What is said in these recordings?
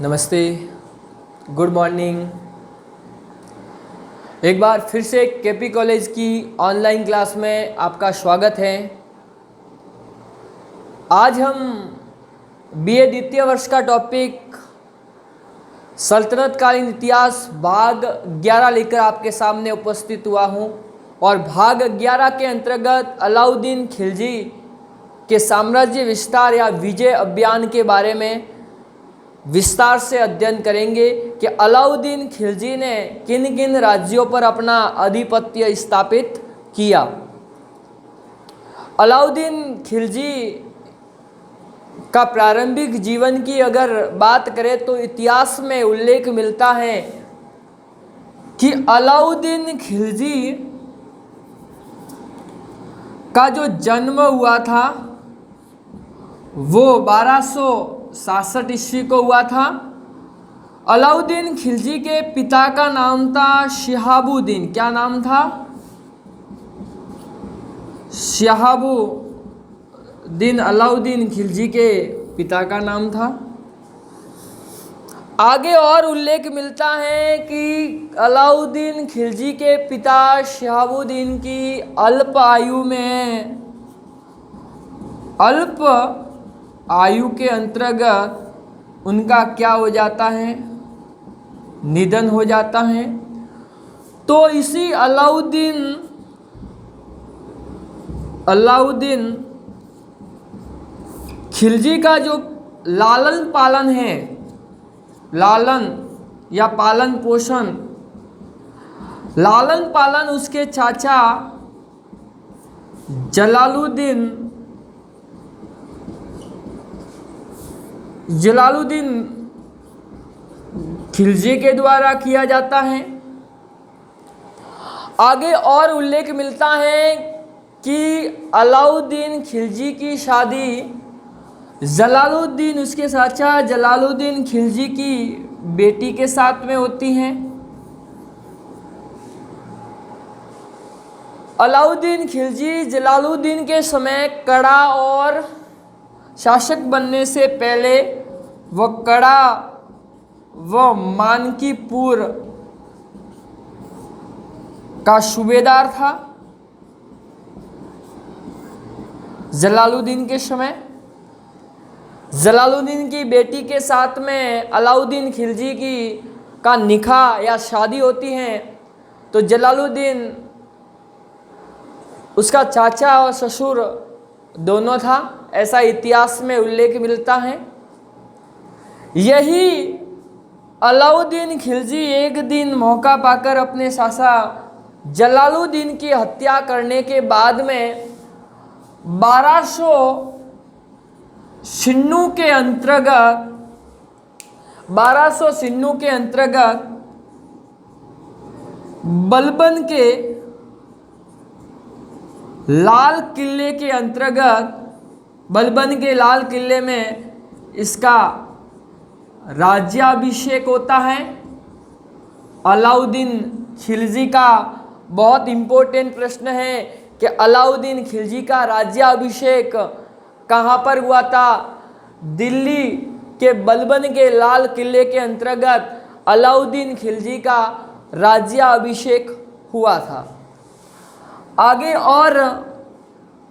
नमस्ते, good morning. एक बार फिर से केपी कॉलेज की ऑनलाइन क्लास में आपका स्वागत है। आज हम बीए द्वितीय वर्ष का टॉपिक सल्तनतकालीन इतिहास भाग 11 लेकर आपके सामने उपस्थित हुआ हूँ और भाग 11 के अंतर्गत अलाउद्दीन खिलजी के साम्राज्य विस्तार या विजय अभियान के बारे में विस्तार से अध्ययन करेंगे कि अलाउद्दीन खिलजी ने किन किन राज्यों पर अपना आधिपत्य स्थापित किया। अलाउद्दीन खिलजी का प्रारंभिक जीवन की अगर बात करें तो इतिहास में उल्लेख मिलता है कि अलाउद्दीन खिलजी का जो जन्म हुआ था वो 1267 ईस्वी को हुआ था। अलाउद्दीन खिलजी के पिता का नाम था शिहाबुद्दीन। क्या नाम था? शिहाबुद्दीन अलाउद्दीन खिलजी के पिता का नाम था। आगे और उल्लेख मिलता है कि अलाउद्दीन खिलजी के पिता शिहाबुद्दीन की अल्प आयु के अंतर्गत उनका क्या हो जाता है? निधन हो जाता है। तो इसी अलाउद्दीन खिलजी का जो लालन पालन है, लालन या पालन पोषण, लालन पालन उसके चाचा जलालुद्दीन खिलजी के द्वारा किया जाता है। आगे और उल्लेख मिलता है कि अलाउद्दीन खिलजी की शादी जलालुद्दीन, उसके चाचा जलालुद्दीन खिलजी की बेटी के साथ में होती है। अलाउद्दीन खिलजी जलालुद्दीन के समय कड़ा और शासक बनने से पहले वह कड़ा व मानकीपुर का सूबेदार था। जलालुद्दीन के समय जलालुद्दीन की बेटी के साथ में अलाउद्दीन खिलजी का निकाह या शादी होती है। तो जलालुद्दीन उसका चाचा और ससुर दोनों था, ऐसा इतिहास में उल्लेख मिलता है। यही अलाउद्दीन खिलजी एक दिन मौका पाकर अपने चाचा जलालुद्दीन की हत्या करने के बाद में 1200 सिन्नू के अंतर्गत बलबन के लाल किले में इसका राज्याभिषेक होता है। अलाउद्दीन खिलजी का बहुत इम्पोर्टेंट प्रश्न है कि अलाउद्दीन खिलजी का राज्याभिषेक कहाँ पर हुआ था? दिल्ली के बलबन के लाल किले के अंतर्गत अलाउद्दीन खिलजी का राज्याभिषेक हुआ था। आगे और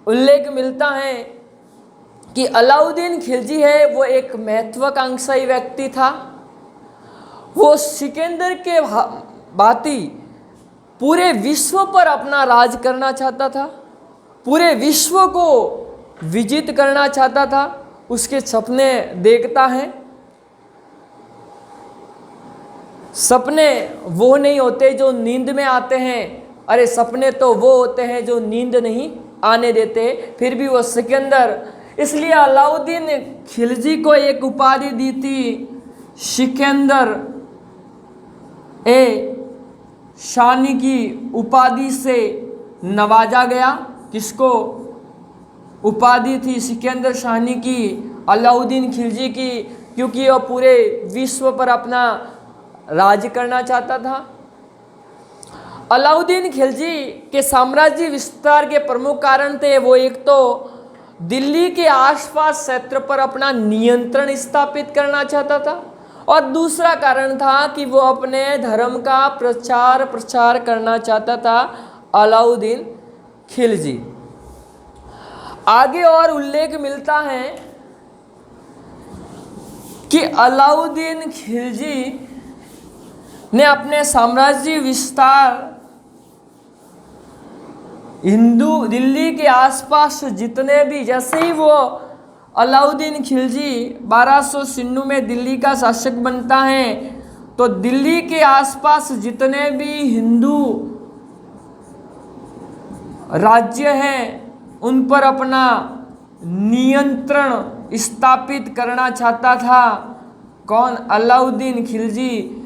उल्लेख मिलता है कि अलाउद्दीन खिलजी है वो एक महत्वाकांक्षी व्यक्ति था। वो सिकंदर के भांति पूरे विश्व पर अपना राज करना चाहता था, पूरे विश्व को विजित करना चाहता था। उसके सपने देखता है। सपने वो नहीं होते जो नींद में आते हैं, अरे सपने तो वो होते हैं जो नींद नहीं आने देते। फिर भी वो सिकंदर, इसलिए अलाउद्दीन खिलजी को एक उपाधि दी थी, सिकंदर ए शानी की उपाधि से नवाजा गया। किसको उपाधि थी? सिकंदर शानी की, अलाउद्दीन खिलजी की, क्योंकि वह पूरे विश्व पर अपना राज करना चाहता था। अलाउद्दीन खिलजी के साम्राज्य विस्तार के प्रमुख कारण थे वो एक तो दिल्ली के आसपास क्षेत्र पर अपना नियंत्रण स्थापित करना चाहता था और दूसरा कारण था कि वो अपने धर्म का प्रचार करना चाहता था अलाउद्दीन खिलजी। आगे और उल्लेख मिलता है कि अलाउद्दीन खिलजी ने अपने साम्राज्य विस्तार दिल्ली के आसपास जितने भी, जैसे ही वो अलाउद्दीन खिलजी 1296 में दिल्ली का शासक बनता है तो दिल्ली के आसपास जितने भी हिंदू राज्य हैं उन पर अपना नियंत्रण स्थापित करना चाहता था। कौन? अलाउद्दीन खिलजी,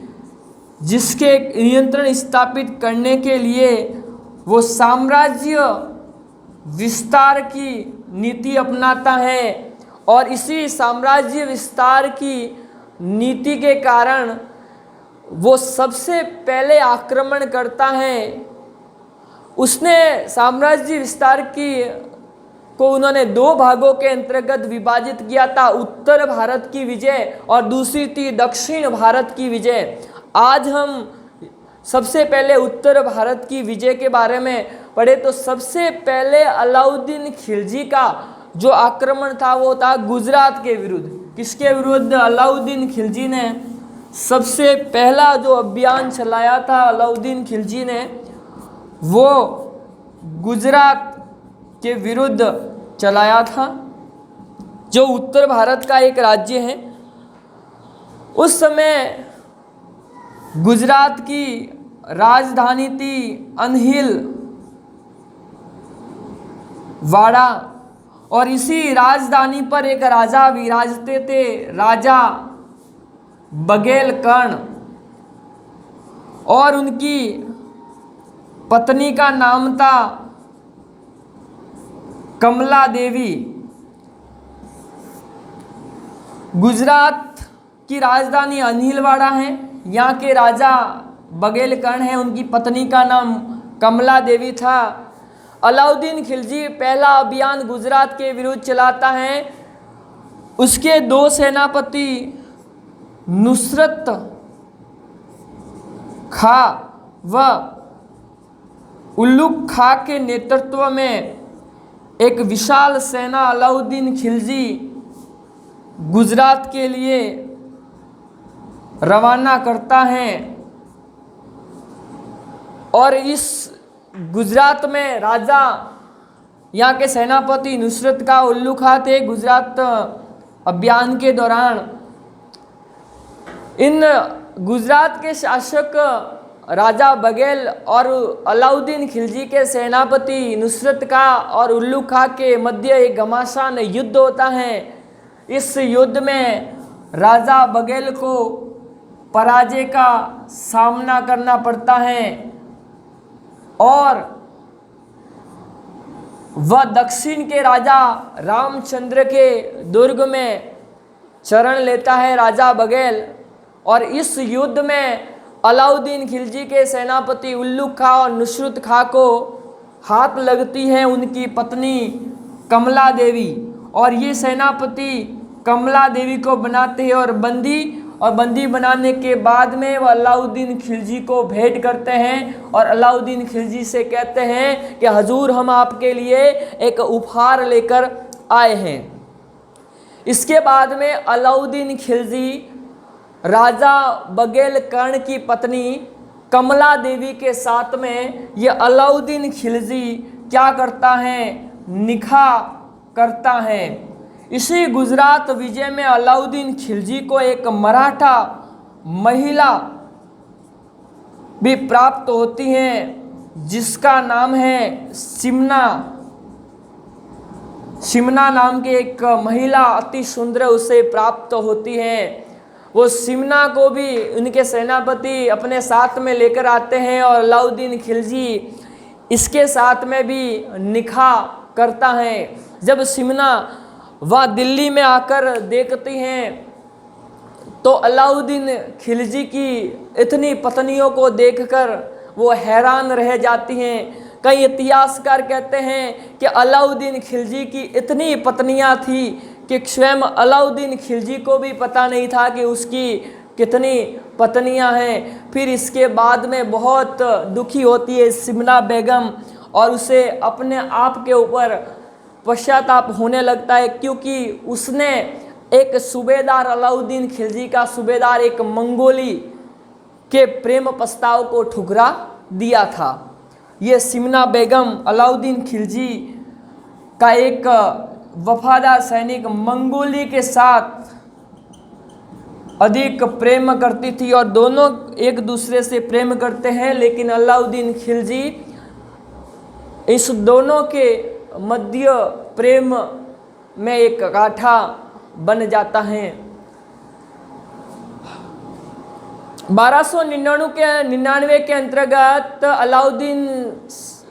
जिसके नियंत्रण स्थापित करने के लिए वो साम्राज्य विस्तार की नीति अपनाता है और इसी साम्राज्य विस्तार की नीति के कारण वो सबसे पहले आक्रमण करता है। उसने साम्राज्य विस्तार को उन्होंने 2 भागों के अंतर्गत विभाजित किया था, उत्तर भारत की विजय और दूसरी थी दक्षिण भारत की विजय। आज हम सबसे पहले उत्तर भारत की विजय के बारे में पढ़े तो सबसे पहले अलाउद्दीन खिलजी का जो आक्रमण था वो था गुजरात के विरुद्ध। किसके विरुद्ध? अलाउद्दीन खिलजी ने सबसे पहला जो अभियान चलाया था अलाउद्दीन खिलजी ने, वो गुजरात के विरुद्ध चलाया था, जो उत्तर भारत का एक राज्य है। उस समय गुजरात की राजधानी थी अनहिल वाड़ा और इसी राजधानी पर एक राजा विराजते थे, राजा बघेलकर्ण, और उनकी पत्नी का नाम था कमला देवी। गुजरात की राजधानी अनहिलवाड़ा है, यहाँ के राजा बघेलकर्ण हैं, उनकी पत्नी का नाम कमला देवी था। अलाउद्दीन खिलजी पहला अभियान गुजरात के विरुद्ध चलाता है। उसके 2 सेनापति नुसरत खा व उल्लुक खा के नेतृत्व में एक विशाल सेना अलाउद्दीन खिलजी गुजरात के लिए रवाना करता है और इस गुजरात में राजा, यहाँ के सेनापति नुसरत का उल्लू खां थे। गुजरात अभियान के दौरान इन गुजरात के शासक राजा बघेल और अलाउद्दीन खिलजी के सेनापति नुसरत का और उल्लू खां के मध्य एक घमासान युद्ध होता है। इस युद्ध में राजा बघेल को पराजय का सामना करना पड़ता है और वह दक्षिण के राजा रामचंद्र के दुर्ग में शरण लेता है राजा बघेल। और इस युद्ध में अलाउद्दीन खिलजी के सेनापति उल्लू खां और नुसरत खां को हाथ लगती है उनकी पत्नी कमला देवी, और ये सेनापति कमला देवी को बनाते हैं और बंदी बनाने के बाद में वह अलाउद्दीन खिलजी को भेंट करते हैं और अलाउद्दीन खिलजी से कहते हैं कि हजूर, हम आपके लिए एक उपहार लेकर आए हैं। इसके बाद में अलाउद्दीन खिलजी राजा बघेलकर्ण की पत्नी कमला देवी के साथ में ये अलाउद्दीन खिलजी क्या करता है? निकाह करता है। इसी गुजरात विजय में अलाउद्दीन खिलजी को एक मराठा महिला भी प्राप्त होती है जिसका नाम है सिमना। सिमना नाम की एक महिला अति सुंदर उसे प्राप्त होती है। वो सिमना को भी उनके सेनापति अपने साथ में लेकर आते हैं और अलाउद्दीन खिलजी इसके साथ में भी निकाह करता है। जब सिमना वह दिल्ली में आकर देखती हैं तो अलाउद्दीन खिलजी की इतनी पत्नियों को देखकर वो हैरान रह जाती हैं। कई इतिहासकार कहते हैं कि अलाउद्दीन खिलजी की इतनी पत्नियां थी कि स्वयं अलाउद्दीन खिलजी को भी पता नहीं था कि उसकी कितनी पत्नियां हैं। फिर इसके बाद में बहुत दुखी होती है सिमना बेगम और उसे अपने आप के ऊपर पश्चाताप होने लगता है, क्योंकि उसने एक सूबेदार अलाउद्दीन खिलजी का सूबेदार एक मंगोली के प्रेम प्रस्ताव को ठुकरा दिया था। ये सिमना बेगम अलाउद्दीन खिलजी का एक वफादार सैनिक मंगोली के साथ अधिक प्रेम करती थी और दोनों एक दूसरे से प्रेम करते हैं, लेकिन अलाउद्दीन खिलजी इस दोनों के मध्य प्रेम में एक गाठा बन जाता है। 1299 के अंतर्गत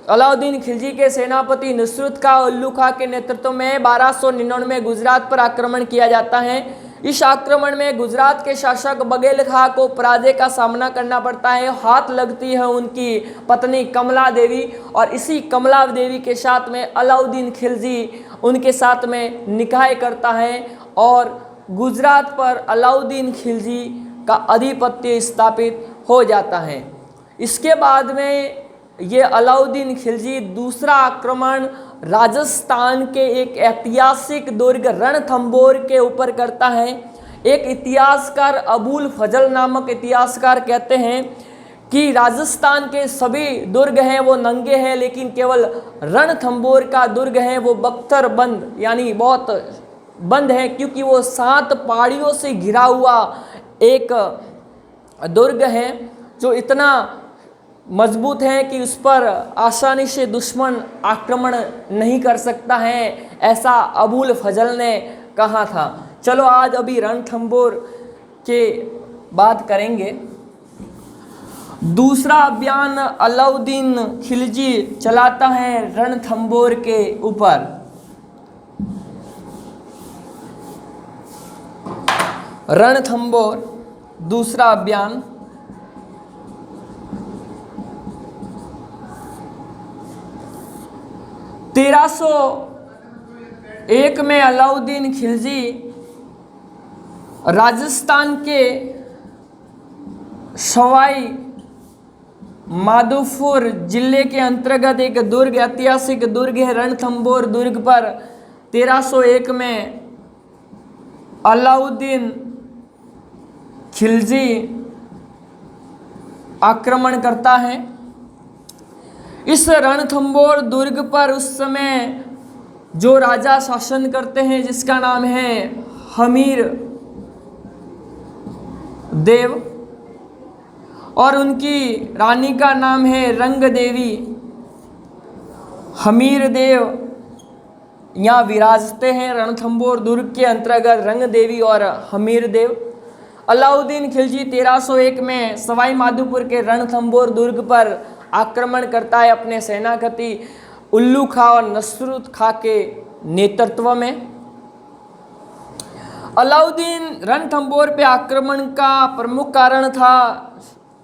अलाउद्दीन खिलजी के सेनापति नुसरत खां उल्लू खां के नेतृत्व में 1299 में गुजरात पर आक्रमण किया जाता है। इस आक्रमण में गुजरात के शासक बघेल खां को पराजय का सामना करना पड़ता है। हाथ लगती है उनकी पत्नी कमला देवी और इसी कमला देवी के साथ में अलाउद्दीन खिलजी उनके साथ में निकाह करता है और गुजरात पर अलाउद्दीन खिलजी का आधिपत्य स्थापित हो जाता है। इसके बाद में ये अलाउद्दीन खिलजी दूसरा आक्रमण राजस्थान के एक ऐतिहासिक दुर्ग रणथंभौर के ऊपर करता है। एक इतिहासकार अबुल फजल नामक इतिहासकार कहते हैं कि राजस्थान के सभी दुर्ग हैं वो नंगे हैं, लेकिन केवल रणथंभौर का दुर्ग है वो बख्तर बंद यानी बहुत बंद है, क्योंकि वो 7 पहाड़ियों से घिरा हुआ एक दुर्ग है जो इतना मजबूत है कि उस पर आसानी से दुश्मन आक्रमण नहीं कर सकता है, ऐसा अबुल फजल ने कहा था। चलो आज अभी रणथंभौर के बात करेंगे। दूसरा अभियान अलाउद्दीन खिलजी चलाता है रणथंभौर के ऊपर। रणथंभौर दूसरा अभियान 1301 में अलाउद्दीन खिलजी राजस्थान के सवाई माधोपुर जिले के अंतर्गत एक दुर्ग ऐतिहासिक दुर्ग है रणथंभौर दुर्ग पर 1301 में अलाउद्दीन खिलजी आक्रमण करता है। इस रणथंभौर दुर्ग पर उस समय जो राजा शासन करते हैं जिसका नाम है हमीर देव और उनकी रानी का नाम है रंग देवी। हमीर देव यहाँ विराजते हैं रणथंभौर दुर्ग के अंतर्गत रंग देवी और हमीर देव। अलाउद्दीन खिलजी 1301 में सवाई माधोपुर के रणथंभौर दुर्ग पर आक्रमण करता है अपने सेनापति उल्लू खां और नुसरत खां के नेतृत्व में। अलाउद्दीन रणथंभौर पे आक्रमण का प्रमुख कारण था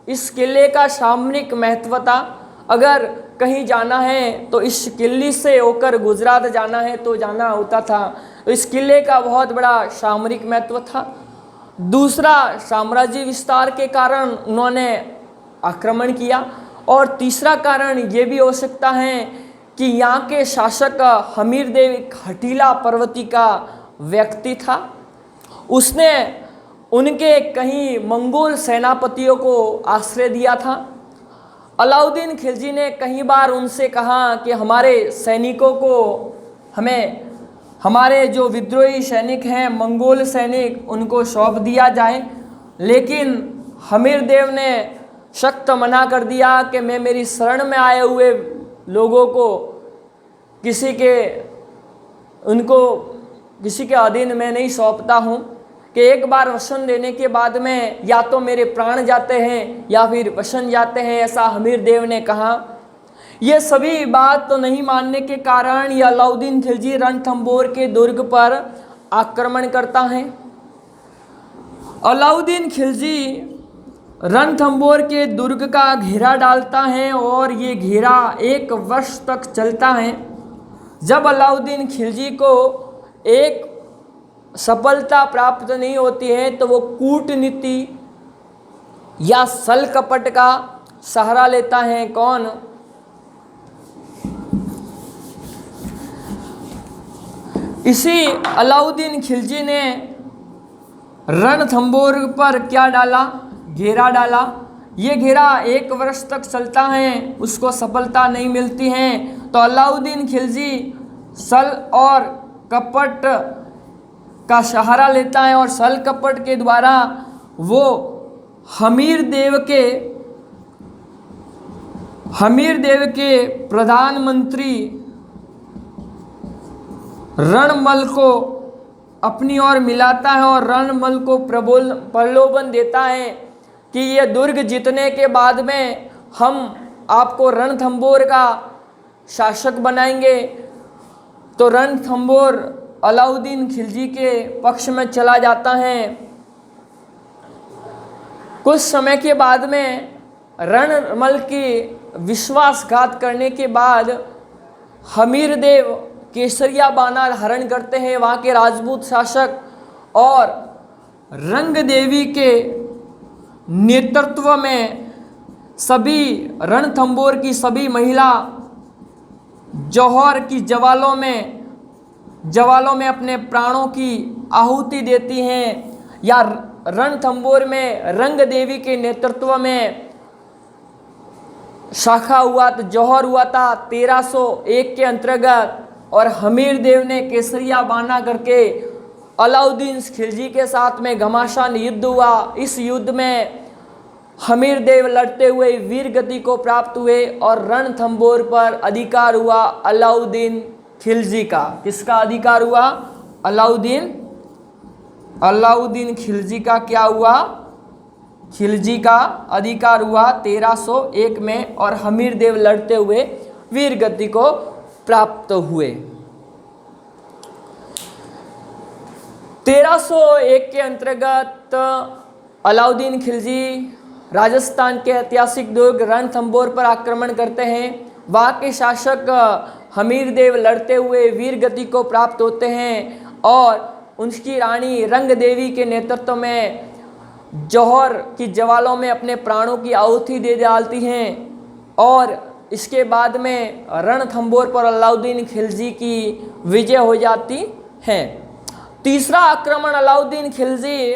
इस किले का सामरिक महत्व था। अगर कहीं जाना है तो इस किले से होकर गुजरात जाना है तो जाना होता था, तो इस किले का बहुत बड़ा सामरिक महत्व था। दूसरा, साम्राज्य विस्तार के कारण उन्होंने आक्रमण किया और तीसरा कारण ये भी हो सकता है कि यहाँ के शासक हमीर देव एक हठीला पर्वती का व्यक्ति था। उसने उनके कहीं मंगोल सेनापतियों को आश्रय दिया था। अलाउद्दीन खिलजी ने कई बार उनसे कहा कि हमारे सैनिकों को हमें हमारे जो विद्रोही सैनिक हैं मंगोल सैनिक उनको सौंप दिया जाए, लेकिन हमीर देव ने सख्त मना कर दिया कि मैं मेरी शरण में आए हुए लोगों को किसी के अधीन में नहीं सौंपता हूँ कि एक बार वचन देने के बाद में या तो मेरे प्राण जाते हैं या फिर वचन जाते हैं, ऐसा हमीर देव ने कहा। ये सभी बात तो नहीं मानने के कारण ये अलाउद्दीन खिलजी रणथंभौर के दुर्ग पर आक्रमण करता है। अलाउद्दीन खिलजी रणथंभौर के दुर्ग का घेरा डालता है और ये घेरा 1 वर्ष तक चलता है। जब अलाउद्दीन खिलजी को एक सफलता प्राप्त नहीं होती है तो वो कूटनीति या सल कपट का सहारा लेता है? कौन? इसी अलाउद्दीन खिलजी ने रणथंभौर पर क्या डाला? घेरा डाला। ये घेरा 1 वर्ष तक चलता है, उसको सफलता नहीं मिलती है। तो अलाउद्दीन खिलजी सल और कपट का सहारा लेता है और सल कपट के द्वारा वो हमीर देव के प्रधानमंत्री रणमल को अपनी ओर मिलाता है और रणमल को प्रलोभन देता है कि ये दुर्ग जीतने के बाद में हम आपको रणथंभौर का शासक बनाएंगे। तो रणथंभौर अलाउद्दीन खिलजी के पक्ष में चला जाता है। कुछ समय के बाद में रणमल की विश्वासघात करने के बाद हमीर देव केसरिया बाना धारण करते हैं, वहाँ के राजपूत शासक, और रंग देवी के नेतृत्व में सभी रणथंभौर की सभी महिला जौहर की जवालों में अपने प्राणों की आहुति देती हैं। या रणथंभौर में रंग देवी के नेतृत्व में शाखा हुआ था, जौहर हुआ था 1301 के अंतर्गत, और हमीर देव ने केसरिया बाना करके अलाउद्दीन खिलजी के साथ में घमासान युद्ध हुआ। इस युद्ध में हमीर देव लड़ते हुए वीर गति को प्राप्त हुए और रणथंभौर पर अधिकार हुआ अलाउद्दीन खिलजी का। किसका अधिकार हुआ? अलाउद्दीन खिलजी का क्या हुआ? खिलजी का अधिकार हुआ 1301 में, और हमीर देव लड़ते हुए वीर गति को प्राप्त हुए। 1301 के अंतर्गत अलाउद्दीन खिलजी राजस्थान के ऐतिहासिक दुर्ग रणथंभौर पर आक्रमण करते हैं। वहाँ के शासक हमीर देव लड़ते हुए वीर गति को प्राप्त होते हैं और उनकी रानी रंग देवी के नेतृत्व में जौहर की जवालों में अपने प्राणों की आहुति दे डालती हैं। और इसके बाद में रणथंभौर पर अलाउद्दीन खिलजी की विजय हो जाती है। तीसरा आक्रमण अलाउद्दीन खिलजी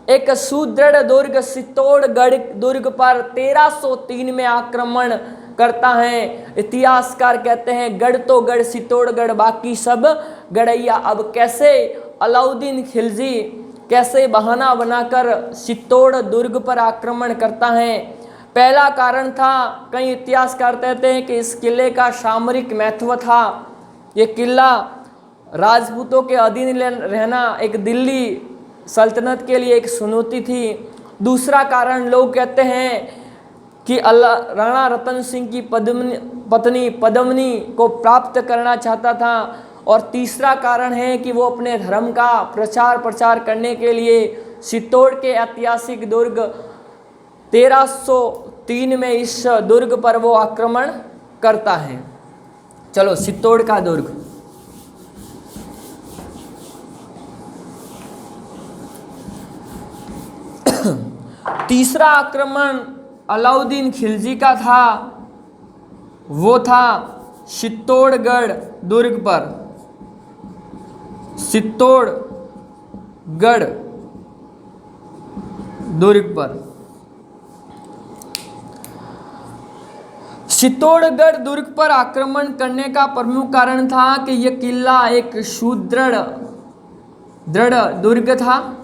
एक सुदृढ़ दुर्ग चित्तौड़गढ़ दुर्ग पर 1303 में आक्रमण करता है। इतिहासकार कहते हैं गढ़ तो गढ़ चित्तौड़गढ़ बाकी सब गढ़ैया। अब कैसे अलाउद्दीन खिलजी कैसे बहाना बनाकर चित्तौड़ दुर्ग पर आक्रमण करता है? पहला कारण था, कई इतिहासकार कहते हैं कि इस किले का सामरिक महत्व था। ये किला राजपूतों के अधीन रहना एक दिल्ली सल्तनत के लिए एक चुनौती थी। दूसरा कारण लोग कहते हैं कि राणा रतन सिंह की पत्नी पद्मिनी को प्राप्त करना चाहता था। और तीसरा कारण है कि वो अपने धर्म का प्रचार करने के लिए चित्तौड़ के ऐतिहासिक दुर्ग 1303 में इस दुर्ग पर वो आक्रमण करता है। चलो चित्तौड़ का दुर्ग। तीसरा आक्रमण अलाउद्दीन खिलजी का था, वो था चित्तौड़गढ़ दुर्ग पर। चित्तौड़गढ़ दुर्ग पर चित्तौड़गढ़ दुर्ग पर आक्रमण करने का प्रमुख कारण था कि यह किला एक सुदृढ़ दुर्ग था।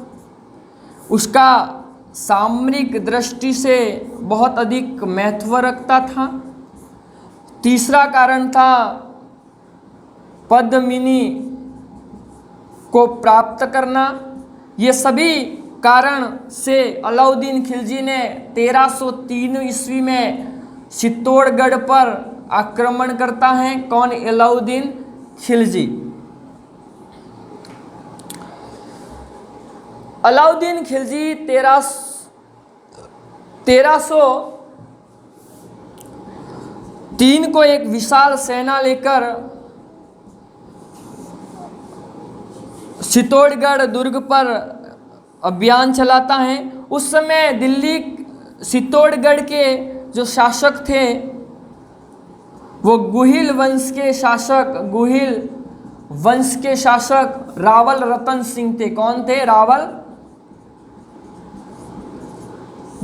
उसका सामरिक दृष्टि से बहुत अधिक महत्व रखता था। तीसरा कारण था पद्मिनी को प्राप्त करना। ये सभी कारण से अलाउद्दीन खिलजी ने 1303 ईस्वी में चित्तौड़गढ़ पर आक्रमण करता है। कौन? अलाउद्दीन खिलजी। अलाउद्दीन खिलजी 1303 को एक विशाल सेना लेकर चित्तौड़गढ़ दुर्ग पर अभियान चलाता है। उस समय दिल्ली चित्तौड़गढ़ के जो शासक थे वो गुहिल वंश के शासक रावल रतन सिंह थे। कौन थे? रावल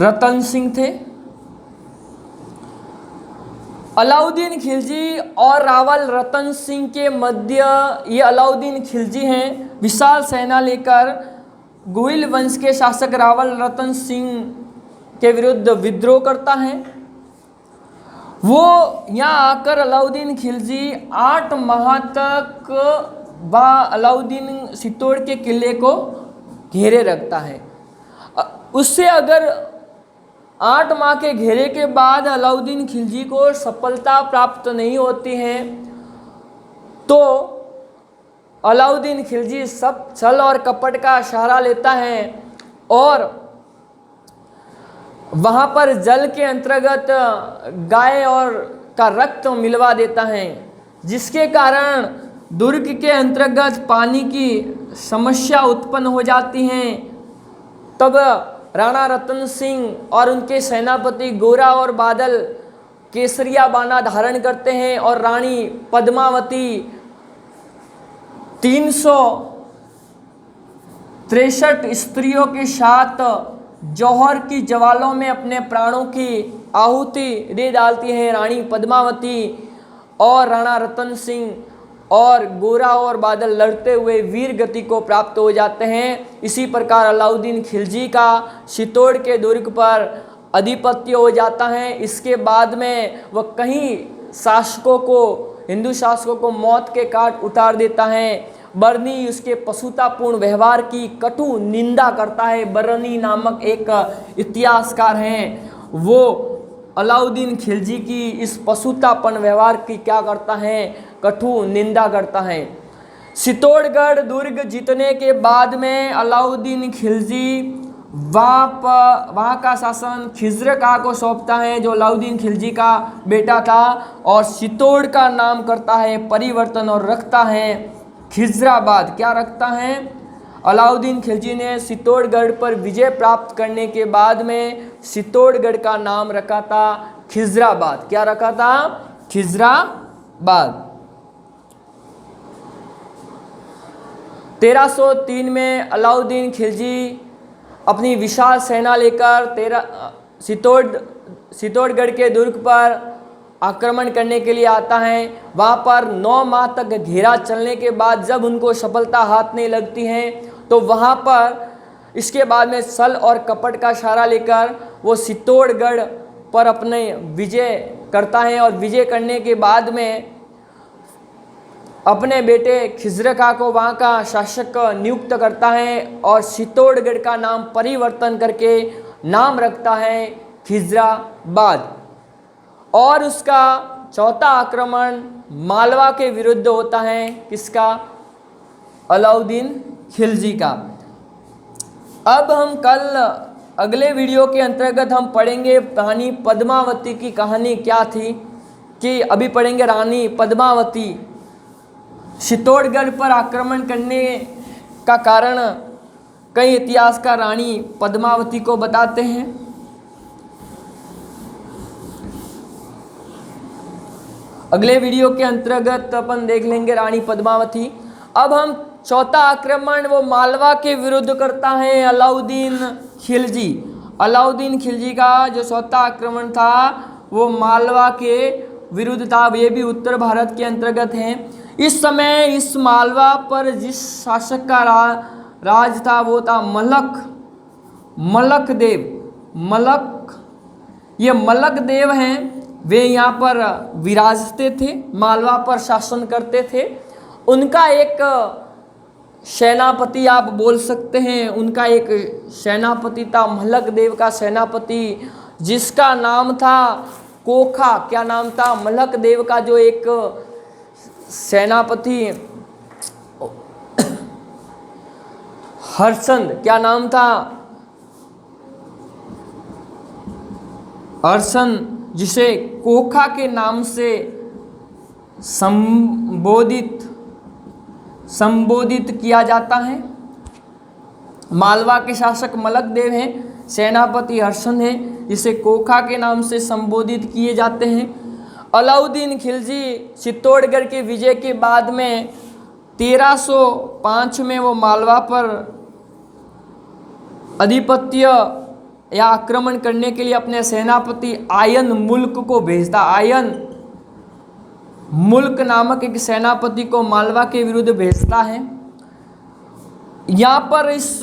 रतन सिंह थे। अलाउद्दीन खिलजी और रावल रतन सिंह के मध्य, ये अलाउद्दीन खिलजी हैं, विशाल सेना लेकर गुहिल वंश के शासक रावल रतन सिंह के विरुद्ध विद्रोह करता है। वो यहाँ आकर अलाउद्दीन खिलजी 8 माह तक अलाउद्दीन चित्तौड़ के किले को घेरे रखता है। उससे अगर 8 माह के घेरे के बाद अलाउद्दीन खिलजी को सफलता प्राप्त नहीं होती है तो अलाउद्दीन खिलजी सब छल और कपट का सहारा लेता है और वहाँ पर जल के अंतर्गत गाय और का रक्त मिलवा देता है, जिसके कारण दुर्ग के अंतर्गत पानी की समस्या उत्पन्न हो जाती है। तब राणा रतन सिंह और उनके सेनापति गोरा और बादल केसरिया बाना धारण करते हैं और रानी पद्मावती 363 स्त्रियों के साथ जौहर की ज्वालों में अपने प्राणों की आहुति दे डालती हैं। रानी पद्मावती और राणा रतन सिंह और गोरा और बादल लड़ते हुए वीर गति को प्राप्त हो जाते हैं। इसी प्रकार अलाउद्दीन खिलजी का चित्तौड़ के दुर्ग पर आधिपत्य हो जाता है। इसके बाद में वह कई शासकों को, हिंदू शासकों को मौत के घाट उतार देता है। बर्नी उसके पशुतापूर्ण व्यवहार की कटु निंदा करता है। बर्नी नामक एक इतिहासकार हैं, वो अलाउद्दीन खिलजी की इस पशुतापूर्ण व्यवहार की क्या करता है? कटु निंदा करता है। चित्तौड़गढ़ दुर्ग जीतने के बाद में अलाउद्दीन खिलजी वहाँ का शासन खिज़्र खां को सौंपता है, जो अलाउद्दीन खिलजी का बेटा था, और चित्तौड़ का नाम करता है परिवर्तन और रखता है खिज़राबाद। क्या रखता है? अलाउद्दीन खिलजी ने चित्तौड़गढ़ पर विजय प्राप्त करने के बाद में चित्तौड़गढ़ का नाम रखा था खिज़राबाद। क्या रखा था? खिज़राबाद। 1303 में अलाउद्दीन खिलजी अपनी विशाल सेना लेकर चित्तौड़गढ़ के दुर्ग पर आक्रमण करने के लिए आता है। वहाँ पर 9 माह तक घेरा चलने के बाद जब उनको सफलता हाथ नहीं लगती है तो वहाँ पर इसके बाद में छल और कपट का सहारा लेकर वो चित्तौड़गढ़ पर अपने विजय करता है और विजय करने के बाद में अपने बेटे खिज़्र खां को वहाँ का शासक नियुक्त करता है और चित्तौड़गढ़ का नाम परिवर्तन करके नाम रखता है खिज़राबाद। और उसका चौथा आक्रमण मालवा के विरुद्ध होता है। किसका? अलाउद्दीन खिलजी का। अब हम कल अगले वीडियो के अंतर्गत हम पढ़ेंगे रानी पद्मावती की कहानी क्या थी, कि अभी पढ़ेंगे रानी पद्मावती चित्तौड़गढ़ पर आक्रमण करने का कारण कई इतिहासकार रानी पद्मावती को बताते हैं। अगले वीडियो के अंतर्गत अपन देख लेंगे रानी पद्मावती। अब हम चौथा आक्रमण वो मालवा के विरुद्ध करता है अलाउद्दीन खिलजी। अलाउद्दीन खिलजी का जो चौथा आक्रमण था वो मालवा के विरुद्ध था। ये भी उत्तर भारत के अंतर्गत है। इस समय इस मालवा पर जिस शासक का राज था वो था मलक देव। ये मलक देव हैं, वे यहाँ पर विराजते थे, मालवा पर शासन करते थे। उनका एक सेनापति आप बोल सकते हैं, उनका एक सेनापति था मलक देव का सेनापति, जिसका नाम था कोखा। क्या नाम था? मलक देव का जो एक सेनापति हर्षंद, क्या नाम था? हर्षंद, जिसे कोखा के नाम से संबोधित किया जाता है। मालवा के शासक मलक देव हैं। सेनापति हर्षन है, जिसे कोखा के नाम से संबोधित किए जाते हैं। अलाउद्दीन खिलजी चित्तौड़गढ़ के विजय के बाद में 1305 में वो मालवा पर आधिपत्य या आक्रमण करने के लिए अपने सेनापति आयन मुल्क को भेजता। आयन मुल्क नामक एक सेनापति को मालवा के विरुद्ध भेजता है। यहाँ पर इस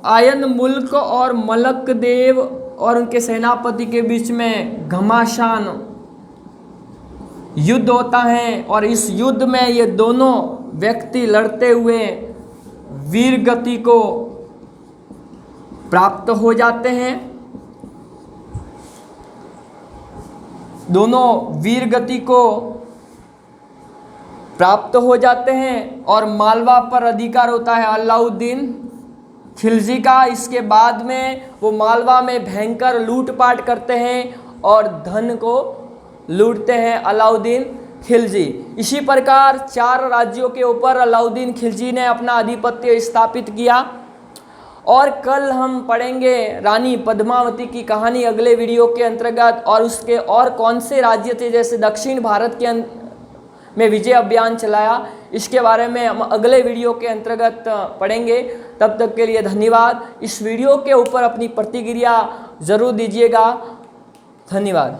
आयन मुल्क और मलक देव और उनके सेनापति के बीच में घमासान युद्ध होता है और इस युद्ध में ये दोनों व्यक्ति लड़ते हुए वीर गति को प्राप्त हो जाते हैं। दोनों वीर गति को प्राप्त हो जाते हैं और मालवा पर अधिकार होता है अलाउद्दीन खिलजी का। इसके बाद में वो मालवा में भयंकर लूटपाट करते हैं और धन को लूटते हैं अलाउद्दीन खिलजी। इसी प्रकार 4 राज्यों के ऊपर अलाउद्दीन खिलजी ने अपना आधिपत्य स्थापित किया। और कल हम पढ़ेंगे रानी पद्मावती की कहानी अगले वीडियो के अंतर्गत, और उसके और कौन से राज्य थे जैसे दक्षिण भारत के में विजय अभियान चलाया, इसके बारे में हम अगले वीडियो के अंतर्गत पढ़ेंगे। तब तक के लिए धन्यवाद। इस वीडियो के ऊपर अपनी प्रतिक्रिया ज़रूर दीजिएगा। धन्यवाद।